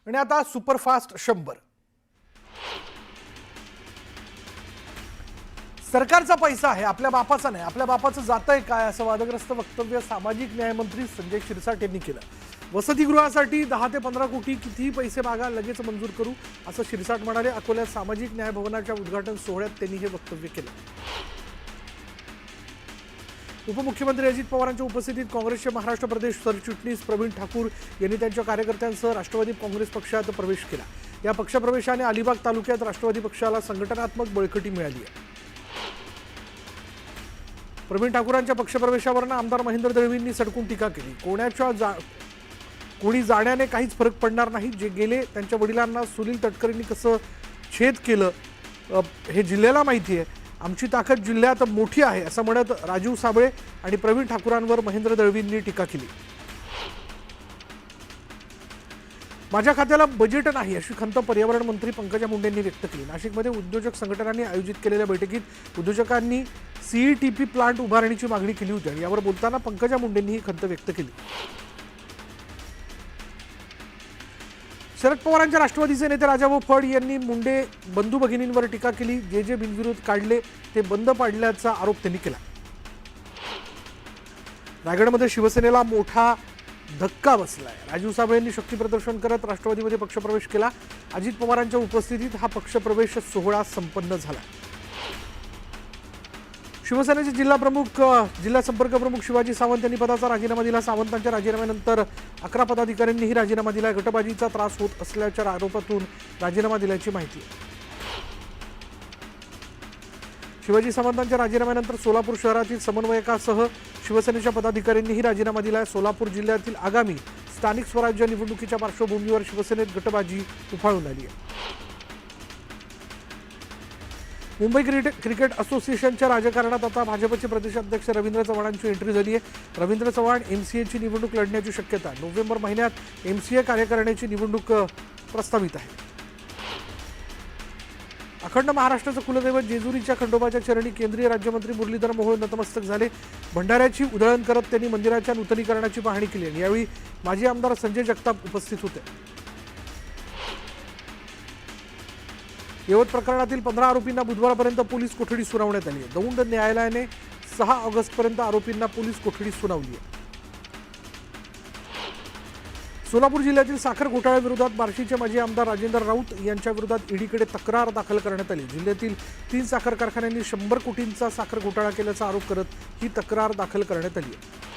आणि आता सुपरफास्ट 100. सरकारचा पैसा आहे, आपल्या बापाचा नाही. आपल्या बापाचं जातंय काय असं वादग्रस्त वक्तव्य सामाजिक न्याय मंत्री संजय शिरसाट यांनी केलं. वसतिगृहासाठी 10 ते 15 कोटी कितीही पैसे मागा, लगेच मंजूर करू असं शिरसाट म्हणाले. अकोल्यात सामाजिक न्याय भवनाच्या उद्घाटन सोहळ्यात त्यांनी हे वक्तव्य केलं. उपमुख्यमंत्री अजित पवारांच्या उपस्थितीत काँग्रेसचे महाराष्ट्र प्रदेश सरचिटणीस प्रवीण ठाकूर यांनी त्यांच्या कार्यकर्त्यांसह राष्ट्रवादी काँग्रेस पक्षात प्रवेश केला. या पक्षप्रवेशाने अलिबाग तालुक्यात राष्ट्रवादी पक्षाला संघटनात्मक बळकटी मिळाली आहे. प्रवीण ठाकूरांच्या पक्षप्रवेशावरून आमदार महेंद्र दळवींनी सडकून टीका केली. कोणी जाण्याने काहीच फरक पडणार नाही. जे गेले त्यांच्या वडिलांना सुनील तटकरेंनी कसं छेद केलं हे जिल्ह्याला माहिती आहे. आमची ताकद जिल्ह्यात मोठी आहे असं म्हणत राजीव साबळे आणि प्रवीण ठाकूरांवर महेंद्र दळवींनी टीका केली. माझ्या खात्याला बजेट नाही अशी खंत पर्यावरण मंत्री पंकजा मुंडेंनी व्यक्त केली. नाशिकमध्ये उद्योजक संघटनांनी आयोजित केलेल्या बैठकीत उद्योजकांनी सीईटीपी प्लांट उभारण्याची मागणी केली होती आणि यावर बोलताना पंकजा मुंडेंनी ही खंत व्यक्त केली. शरद पवारांच्या राष्ट्रवादीचे नेते राजाभाऊ फड यांनी मुंडे बंधू भगिनींवर टीका केली. जे बिनविरोध काढले ते बंद पाडल्याचा आरोप त्यांनी केला. रायगडमध्ये शिवसेनेला मोठा धक्का बसलाय. राजीव साबळे यांनी शक्ती प्रदर्शन करत राष्ट्रवादीमध्ये पक्षप्रवेश केला. अजित पवारांच्या उपस्थितीत हा पक्षप्रवेश सोहळा संपन्न झाला. शिवसेनेचे जिल्हा संपर्क प्रमुख शिवाजी सावंत यांनी पदाचा राजीनामा दिला. सावंतांच्या राजीनाम्यानंतर 11 पदाधिकाऱ्यांनीही राजीनामा दिला. गटबाजीचा त्रास होत असल्याच्या आरोपातून राजीनामा दिल्याची माहिती आहे. शिवाजी सावंतांच्या राजीनाम्यानंतर सोलापूर शहरातील समन्वयकासह शिवसेनेच्या पदाधिकाऱ्यांनीही राजीनामा दिला. सोलापूर जिल्ह्यातील आगामी स्थानिक स्वराज्य निवडणुकीच्या पार्श्वभूमीवर शिवसेनेत गटबाजी उफाळून आली आहे. मुंबई क्रिकेट असोसिएशनच्या राजकारणात आता भाजपचे प्रदेशाध्यक्ष रवींद्र चव्हाणांची एंट्री झाली आहे. रवींद्र चव्हाण एमसीएची निवडणूक लढण्याची शक्यता. नोव्हेंबर महिन्यात एमसीए कार्यकारिणीची निवडणूक प्रस्तावित आहे. अखंड महाराष्ट्राचं कुलदैवत जेजुरीच्या खंडोबाच्या चरणी केंद्रीय राज्यमंत्री मुरलीधर मोहोळ नतमस्तक झाले. भंडाऱ्याची उधळण करत त्यांनी मंदिराच्या नूतनीकरणाची पाहणी केली आणि यावेळी माजी आमदार संजय जगताप उपस्थित होते. यवत प्रकरणातील 15 आरोपींना बुधवारपर्यंत पोलीस कोठडी सुनावण्यात आली आहे. दौंड न्यायालयाने 6 ऑगस्टपर्यंत आरोपींना पोलीस कोठडी सुनावली आहे. सोलापूर जिल्ह्यातील साखर घोटाळ्याविरोधात बार्शीचे माजी आमदार राजेंद्र राऊत यांच्या विरोधात ईडीकडे तक्रार दाखल करण्यात आली. जिल्ह्यातील 3 साखर कारखान्यांनी 100 कोटींचा साखर घोटाळा केल्याचा आरोप करत ही तक्रार दाखल करण्यात आली आहे.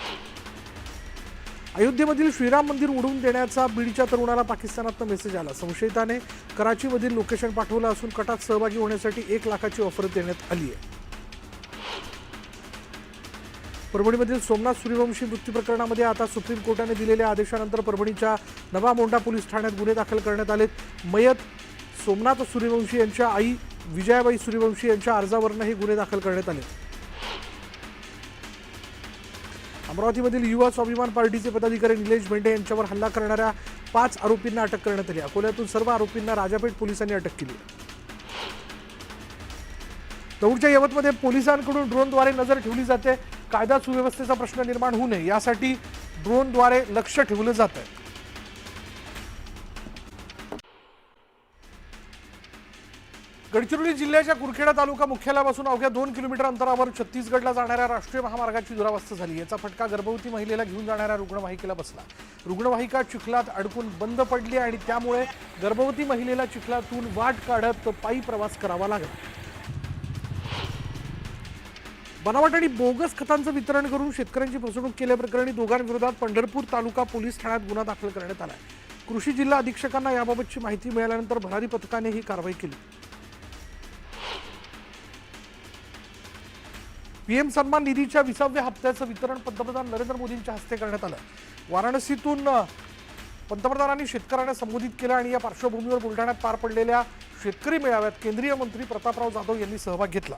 अयोध्येमधील श्रीराम मंदिर उडवून देण्याचा बीडच्या तरुणाला पाकिस्तानातून मेसेज आला. संशयिताने कराचीमधील लोकेशन पाठवलं असून कटात सहभागी होण्यासाठी 1 लाखाची ऑफर देण्यात आली आहे. परभणीमधील सोमनाथ सूर्यवंशी मृत्यू प्रकरणामध्ये आता सुप्रीम कोर्टाने दिलेल्या आदेशानंतर परभणीच्या नवा मोंढा पोलीस ठाण्यात गुन्हे दाखल करण्यात आलेत. मयत सोमनाथ सूर्यवंशी यांच्या आई विजयाबाई सूर्यवंशी यांच्या अर्जावरही गुन्हे दाखल करण्यात आले. अमरावतीमधील युवा स्वाभिमान पार्टीचे पदाधिकारी निलेश भेंडे यांच्यावर हल्ला करणाऱ्या 5 आरोपींना अटक करण्यात आली. अकोल्यातून सर्व आरोपींना राजापेठ पोलिसांनी अटक केली. दौंडच्या यवतमध्ये पोलिसांकडून ड्रोनद्वारे नजर ठेवली जाते. कायदा सुव्यवस्थेचा प्रश्न निर्माण होऊ नये यासाठी ड्रोनद्वारे लक्ष ठेवलं जात आहे. गडचिरोली जिल्ह्याच्या कुरखेडा तालुका मुख्यालयापासून अवघ्या 2 किलोमीटर अंतरावर छत्तीसगडला जाणाऱ्या राष्ट्रीय महामार्गाची दुरावस्था झाली. याचा फटका गर्भवती महिलेला घेऊन जाणाऱ्या रुग्णवाहिकेला बसला. रुग्णवाहिका चिखलात अडकून बंद पडली आणि त्यामुळे गर्भवती महिलेला चिखलातून वाट काढत पायी प्रवास करावा लागला. बनावट आणि बोगस खतांचं वितरण करून शेतकऱ्यांची फसवणूक केल्याप्रकरणी दोघांविरोधात पंढरपूर तालुका पोलीस ठाण्यात गुन्हा दाखल करण्यात आला. कृषी जिल्हा अधीक्षकांना याबाबतची माहिती मिळाल्यानंतर भरारी पथकाने ही कारवाई केली. पीएम सन्मान निधीच्या 20व्या हप्त्याचं वितरण पंतप्रधान नरेंद्र मोदींच्या हस्ते करण्यात आलं. वाराणसीतून पंतप्रधानांनी शेतकऱ्यांना संबोधित केलं आणि या पार्श्वभूमीवर बुलढाण्यात पार पडलेल्या शेतकरी मेळाव्यात केंद्रीय मंत्री प्रतापराव जाधव यांनी सहभाग घेतला.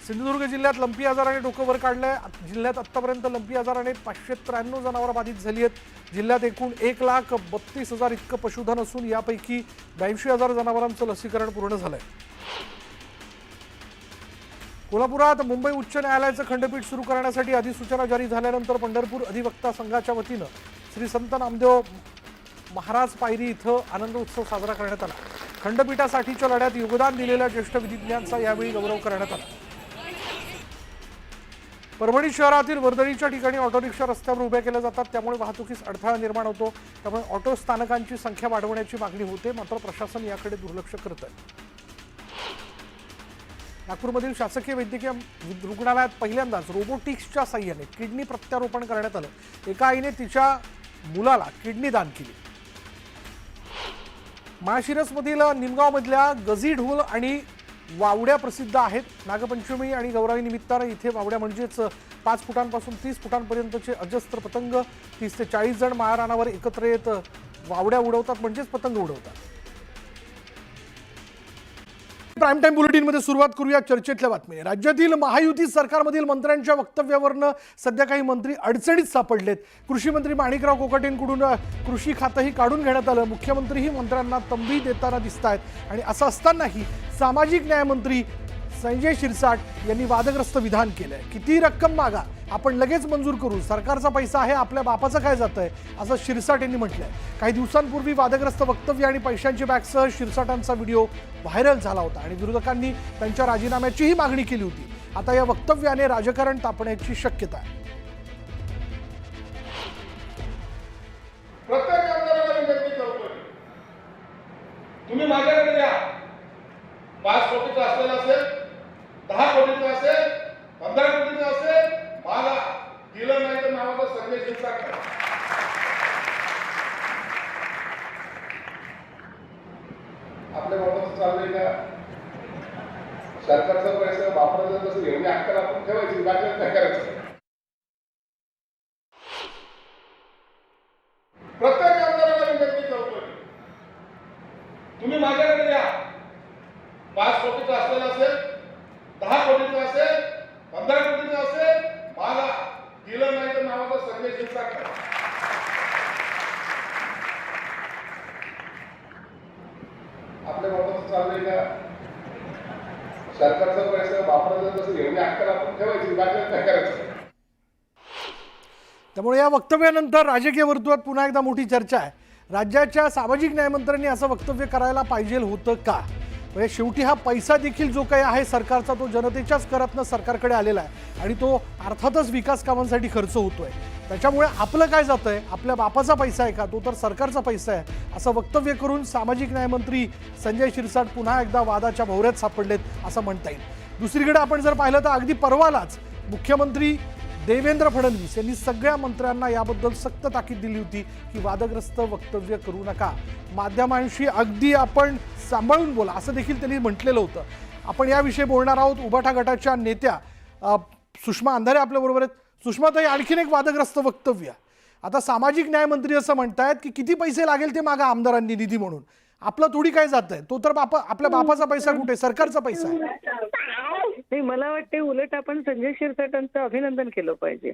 सिंधुदुर्ग जिल्ह्यात लंपी आजाराने डोकं वर काढलंय. जिल्ह्यात आतापर्यंत लंपी आजाराने 593 जनावरं बाधित झाली आहेत. जिल्ह्यात एकूण 1,32,000 इतकं पशुधन असून यापैकी 82,000 जनावरांचं लसीकरण पूर्ण झालंय. कोल्हापुरात मुंबई उच्च न्यायालयाचं खंडपीठ सुरू करण्यासाठी अधिसूचना जारी झाल्यानंतर पंढरपूर अधिवक्ता संघाच्या वतीनं श्री संत नामदेव महाराज पायरी इथं आनंद उत्सव साजरा करण्यात आला। खंडपीठासाठीच्या लढ्यात योगदान दिलेल्या ज्येष्ठ विधिज्ञांचा यावेळी गौरव करण्यात आला। परभणी शहरातील वर्दळीच्या ठिकाणी ऑटो रिक्षा रस्त्यावर उभ्या केल्या जातात, त्यामुळे वाहतुकीस अडथळा निर्माण होतो। त्यामुळे ऑटो स्थानकांची संख्या वाढवण्याची मागणी होते, मात्र प्रशासन याकडे दुर्लक्ष करत आहे। नागपूरमधील शासकीय वैद्यकीय रुग्णालयात पहिल्यांदाच रोबोटिक्सच्या साहाय्याने किडनी प्रत्यारोपण करण्यात आलं। एका आईने तिच्या मुलाला किडनी दान केली। माळशिरसमधील निमगावमधल्या गजी ढोल आणि वावड्या प्रसिद्ध आहेत। नागपंचमी आणि गौराई निमित्तानं इथे वावड्या म्हणजेच 5 फुटांपासून 30 फुटांपर्यंतचे अजस्त्र पतंग 30 ते 40 जण माळरानावर एकत्र येत वावड्या उडवतात, म्हणजेच पतंग उडवतात। प्राईम टाइम बुलेटिनमध्ये सुरुवात करूया चर्चेतल्या बातमीने। राज्यातील महायुती सरकारमधील मंत्र्यांच्या वक्तव्यावरनं सध्या काही मंत्री अडचणीत सापडलेत। कृषी मंत्री माणिकराव कोकाटेंकडून कृषी खातंही काढून घेण्यात आलं। मुख्यमंत्रीही मंत्र्यांना तंबी देताना दिसतायत आणि असं असतानाही सामाजिक न्याय मंत्री संजय शिरसाट यांनी वादग्रस्त विधान केलंय। किती रक्कम मागा, आपण लगेच मंजूर करू, सरकारचा पैसा आहे, आपल्या बापाचं काय जातंय, असं शिरसाट यांनी म्हटलंय। काही दिवसांपूर्वी वादग्रस्त वक्तव्य आणि पैशांच्या बॅगसह शिरसाटांचा व्हिडिओ व्हायरल झाला होता आणि विरोधकांनी त्यांच्या राजीनाम्याचीही मागणी केली होती। आता या वक्तव्याने राजकारण तापण्याची शक्यता आहे। प्रत्येक आमदाराला विनंती करतो, तुम्ही माझ्याकडे द्या। 5 कोटीचा असलेला असेल, 10 कोटीचा असेल, 15 कोटीचा असेल, मला दिलं नाही तर नावाचा संजय शिरसाट करा। आपल्या बाबत चाललंय का? सरकारचा पैसा वापरायचा तसं एवढी अक्कल आपण ठेवायची, बाकी काय करायचं? प्रत्येक आमदाराला विनंती करतो, तुम्ही माझ्याकडे द्या। 5 कोटीचा असलेला असेल, 10 कोटीचा असेल, 15 कोटीचा असेल, मला दिलं नाही तर नावाचा संजय शिरसाट करा। आपल्या बाबत चाललंय का? सरकारचा पैसा वापरायचा तसं एवढी अक्कल आपण ठेवायची, बाकी काय करायचं? त्यामुळे या वक्तव्यानंतर राजकीय वर्तुळात पुन्हा एकदा मोठी चर्चा आहे। राज्याच्या सामाजिक न्यायमंत्र्यांनी असं वक्तव्य करायला पाहिजे होतं का? म्हणजे शेवटी हा पैसा देखील जो काही आहे सरकारचा, तो जनतेच्याच करातनं सरकारकडे आलेला आहे आणि तो अर्थातच विकास कामांसाठी खर्च होतोय। त्याच्यामुळे आपलं काय जातंय, आपल्या बापाचा पैसा आहे का, तो तर सरकारचा पैसा आहे, असं वक्तव्य करून सामाजिक न्यायमंत्री संजय शिरसाट पुन्हा एकदा वादाच्या भोवऱ्यात सापडलेत असं म्हणता येईल। दुसरीकडे आपण जर पाहिलं तर अगदी परवालाच मुख्यमंत्री देवेंद्र फडणवीस यांनी सगळ्या मंत्र्यांना याबद्दल सक्त ताकीद दिली होती की वादग्रस्त वक्तव्य करू नका, माध्यमांशी अगदी आपण सांभाळून बोला, असं देखील त्यांनी म्हटलेलं होतं। आपण याविषयी बोलणार आहोत। उबाठा गटाच्या नेत्या सुषमा अंधारे आपल्याबरोबर आहेत। सुषमाताई, आणखीन एक वादग्रस्त वक्तव्य, आता सामाजिक न्याय मंत्री असं म्हणतायत की किती पैसे लागेल ते मागा आमदारांनी निधी म्हणून, आपलं थोडी काय जातंय, तो तर आपल्या बापाचा पैसा कुठे, सरकारचा पैसा आहे। नाही, मला वाटते उलट आपण संजय शिरसाटांचं अभिनंदन केलं पाहिजे,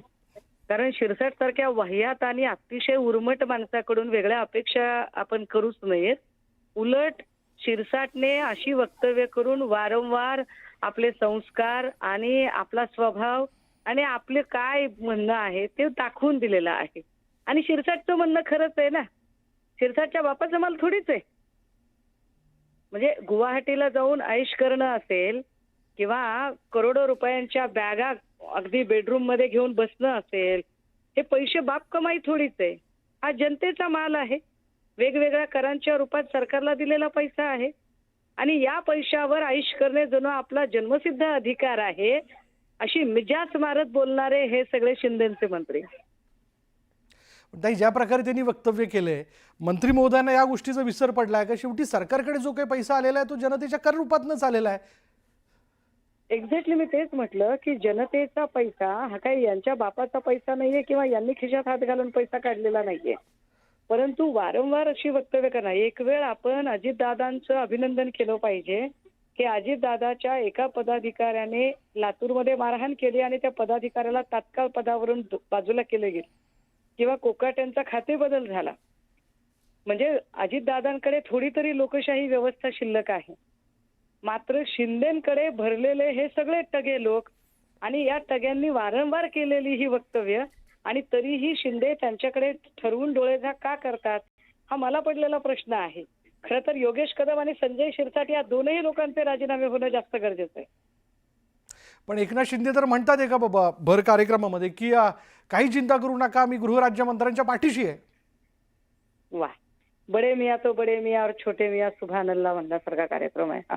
कारण शिरसाट सारख्या वाह्यात आणि अतिशय उर्मट माणसाकडून वेगळ्या अपेक्षा आपण करूच नयेत। उलट शिरसाटने अशी वक्तव्य करून वारंवार आपले संस्कार आणि आपला स्वभाव आणि आपले काय म्हणणं आहे ते दाखवून दिलेलं आहे। आणि शिरसाटचं म्हणणं खरंच आहे ना, शिरसाटच्या बापाचं माल थोडीच आहे। म्हणजे गुवाहाटीला जाऊन ऐश करणं असेल किंवा करोडो रुपयांच्या बॅगा अगदी बेडरूम मध्ये घेऊन बसणं असेल, हे पैसे बाप कमाई थोडीच आहे। हा जनतेचा माल आहे, वेगवेगळ्या करांच्या रूपात सरकारला दिलेला पैसा आहे आणि या पैशावर ऐश करणे जणू आपला जन्मसिद्ध अधिकार आहे, अशी मिजाज मारत बोलणारे हे सगळे शिंदेचे मंत्री। ताई, ज्या प्रकारे त्यांनी वक्तव्य केलंय, मंत्री महोदयांना या गोष्टीचा विसर पडलाय का? शेवटी सरकारकडे जो काही पैसा आलेला आहे तो जनतेच्या कर रूपातनंच आलेला आहे। एक्झॅक्टली, मी तेच म्हटलं की जनतेचा पैसा हा काही यांच्या बापाचा पैसा नाहीये किंवा यांनी खिशात हात घालून पैसा काढलेला नाहीये, परंतु वारंवार अशी वक्तव्य करणं। एक वेळ आपण अजितदादांचं अभिनंदन केलं पाहिजे की अजितदादाच्या एका पदाधिकाऱ्याने लातूरमध्ये मारहाण केली आणि त्या पदाधिकाऱ्याला तात्काळ पदावरून बाजूला केले गेले किंवा कोकाट्यांचा खाते बदल झाला। म्हणजे अजितदादांकडे थोडी तरी लोकशाही व्यवस्था शिल्लक आहे, मात्र शिंदेकडे भरलेले हे सगळे टगे लोक आणि या टग्यांनी वारंवार केलेली ही वक्तव्य आणि तरीही शिंदे त्यांच्याकडे ठरवून डोळेझाक का करतात, हा मला पडलेला प्रश्न आहे. खरं तर योगेश कदम आणि संजय शिरसाट या दोनही लोकांचे राजीनामे होणं जास्त गरजेचं आहे. पण एकनाथ शिंदे तर म्हणतात एका बाबा भर कार्यक्रमामध्ये की काही चिंता करू नका, मी गृहराज्यमंत्र्यांच्या पाठीशी आहे. वा, बडे मियाँ तो बडे मियाँ और छोटे मियाँ सुभान अल्लाह म्हणण्यासारखा कार्यक्रम आहे हा.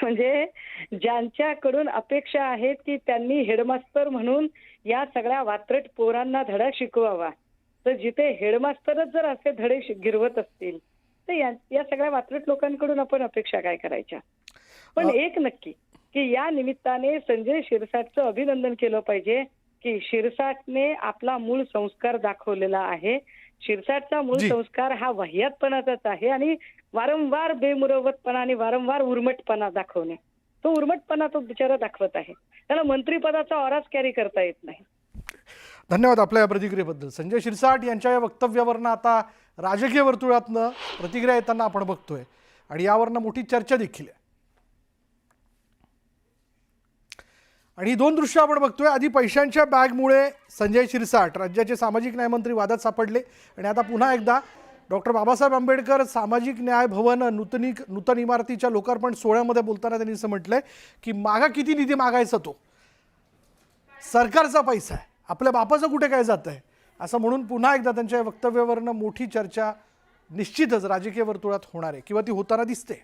म्हणजे ज्यांच्याकडून अपेक्षा आहेत की त्यांनी हेडमास्तर म्हणून या सगळ्या वात्रट पोरांना धडा शिकवावा, तर जिथे हेडमास्टरच जर असे धडे गिरवत असतील तर या सगळ्या वात्रट लोकांकडून आपण अपेक्षा काय करायच्या. पण एक नक्की की या निमित्ताने संजय शिरसाटचं अभिनंदन केलं पाहिजे की शिरसाटने आपला मूळ संस्कार दाखवलेला आहे. शिरसाटचा मूळ संस्कार हा वाह्यातपणाचाच आहे आणि वारंवार बेमुरवतपणा आणि वारंवार उर्मटपणा दाखवणे, तो उर्मटपणा तो बिचारा दाखवत आहे. त्याला मंत्रिपदाचा ऑराच कॅरी करता येत नाही. धन्यवाद आपल्या या प्रतिक्रियेबद्दल. संजय शिरसाट यांच्या या वक्तव्यावरनं आता राजकीय वर्तुळातनं प्रतिक्रिया येताना आपण बघतोय आणि यावरनं मोठी चर्चा देखील आहे. आणि ही दोन दृश्य आपण बघतोय. आधी पैशांच्या बॅगमुळे संजय शिरसाट राज्याचे सामाजिक न्याय मंत्री वादात सापडले आणि आता पुन्हा एकदा डॉक्टर बाबासाहेब आंबेडकर सामाजिक न्याय भवन नूतन इमारतीच्या लोकार्पण सोहळ्यामध्ये बोलताना त्यांनी असं म्हटलंय की मागा किती निधी मागायचा, तो सरकारचा पैसा आहे, आपल्या बापाचं कुठे काय जात आहे, असं म्हणून पुन्हा एकदा त्यांच्या वक्तव्यावरनं मोठी चर्चा निश्चितच राजकीय वर्तुळात होणार आहे किंवा ती होताना दिसते.